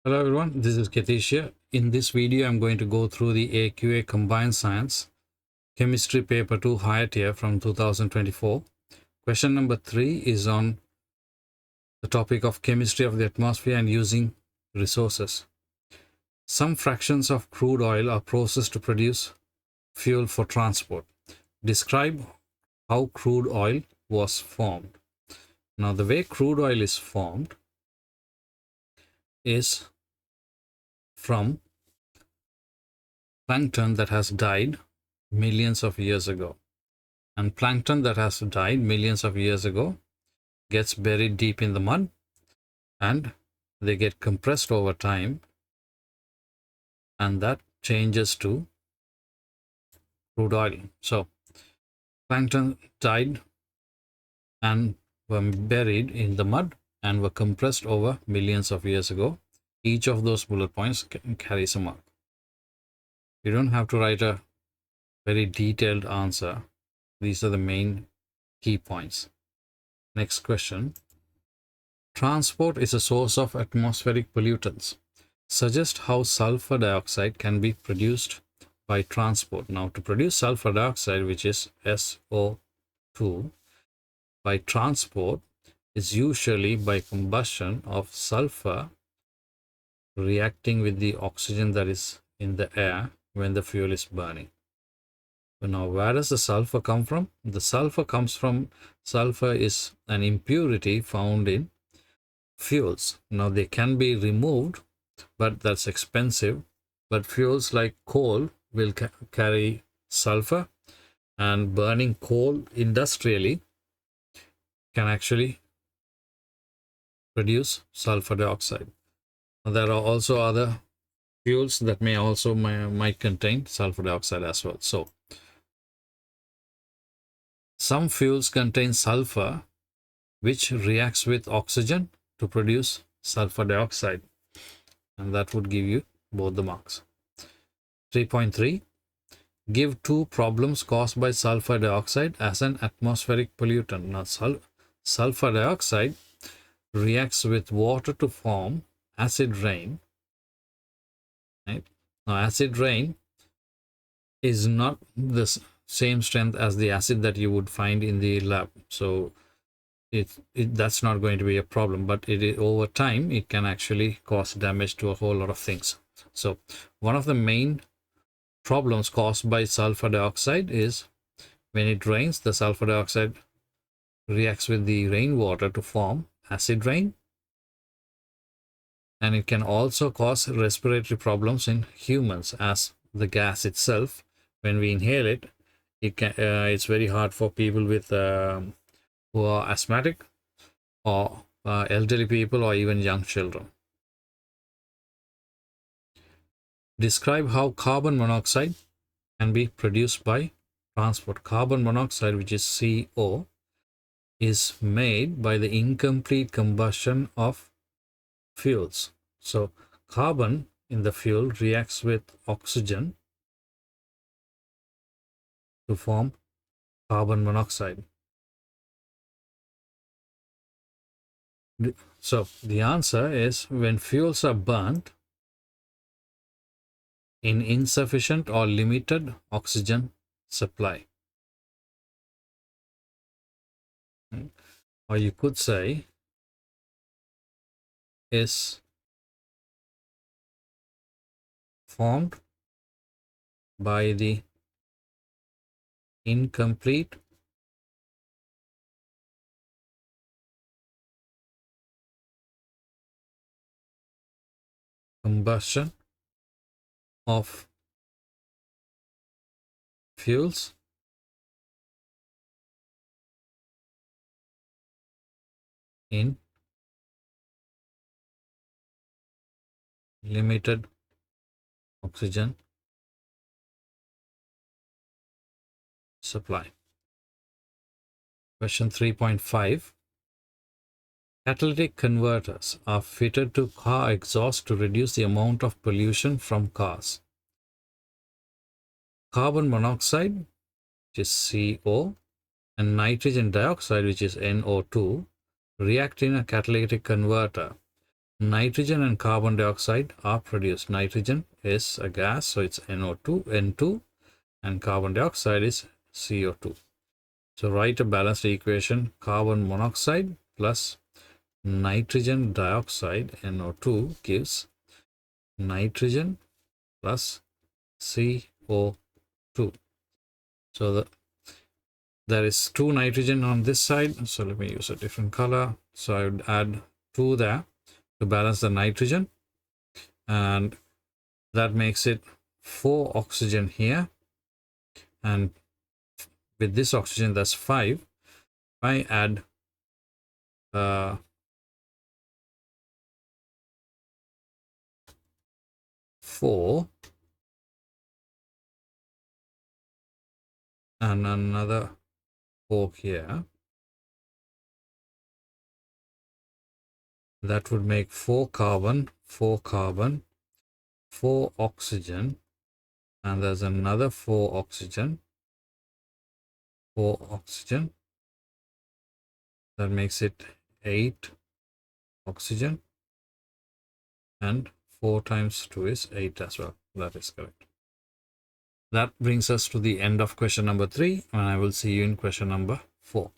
Hello everyone, this is Ketish here. In this video, I'm going to go through the AQA Combined Science Chemistry Paper 2 Higher Tier from 2024. Question number 3 is on the topic of chemistry of the atmosphere and using resources. Some fractions of crude oil are processed to produce fuel for transport. Describe how crude oil was formed. Now, the way crude oil is formed is from plankton that has died millions of years ago. And plankton that has died millions of years ago gets buried deep in the mud and they get compressed over time, and that changes to crude oil. So plankton died and were buried in the mud and were compressed over millions of years ago. Each of those bullet points carries a mark. You don't have to write a very detailed answer. These are the main key points. Next question. Transport is a source of atmospheric pollutants. Suggest how sulfur dioxide can be produced by transport. Now, to produce sulfur dioxide, which is SO2, by transport is usually by combustion of sulfur reacting with the oxygen that is in the air when the fuel is burning. So now, where does the sulfur come from? The sulfur comes from, sulfur is an impurity found in fuels. Now, they can be removed, but that's expensive. But fuels like coal will carry sulfur, and burning coal industrially can actually produce sulfur dioxide. Now, there are also other fuels that might contain sulfur dioxide as well. So some fuels contain sulfur which reacts with oxygen to produce sulfur dioxide, and that would give you both the marks. 3.3. Give two problems caused by sulfur dioxide as an atmospheric pollutant. Now, sulfur dioxide reacts with water to form acid rain. Right? Now, acid rain is not the same strength as the acid that you would find in the lab. So that's not going to be a problem, but over time it can actually cause damage to a whole lot of things. So one of the main problems caused by sulfur dioxide is when it rains, the sulfur dioxide reacts with the rainwater to form acid rain, and it can also cause respiratory problems in humans, as the gas itself, when we inhale it, it's very hard for people with who are asthmatic, or elderly people, or even young children. Describe how carbon monoxide can be produced by transport. Carbon monoxide, which is CO, is made by the incomplete combustion of fuels. So carbon in the fuel reacts with oxygen to form carbon monoxide. So the answer is when fuels are burnt in insufficient or limited oxygen supply. Or you could say is formed by the incomplete combustion of fuels in limited oxygen supply. Question 3.5. Catalytic converters are fitted to car exhaust to reduce the amount of pollution from cars. Carbon monoxide, which is CO, and nitrogen dioxide, which is NO2, react in a catalytic converter. nitrogen and carbon dioxide are produced. Nitrogen is a gas, so it's NO2, N2, and carbon dioxide is CO2. So write a balanced equation: carbon monoxide plus nitrogen dioxide, NO2, gives nitrogen plus CO2. So there is 2 nitrogen on this side, so let me use a different color. So I would add 2 there to balance the nitrogen, and that makes it 4 oxygen here, and with this oxygen, that's 5. I add 4 and another 4 here, that would make 4 carbon, 4 carbon, 4 oxygen, and there's another 4 oxygen, 4 oxygen. That makes it 8 oxygen, and 4 times 2 is 8 as well. That is correct. That brings us to the end of question number 3, and I will see you in question number 4.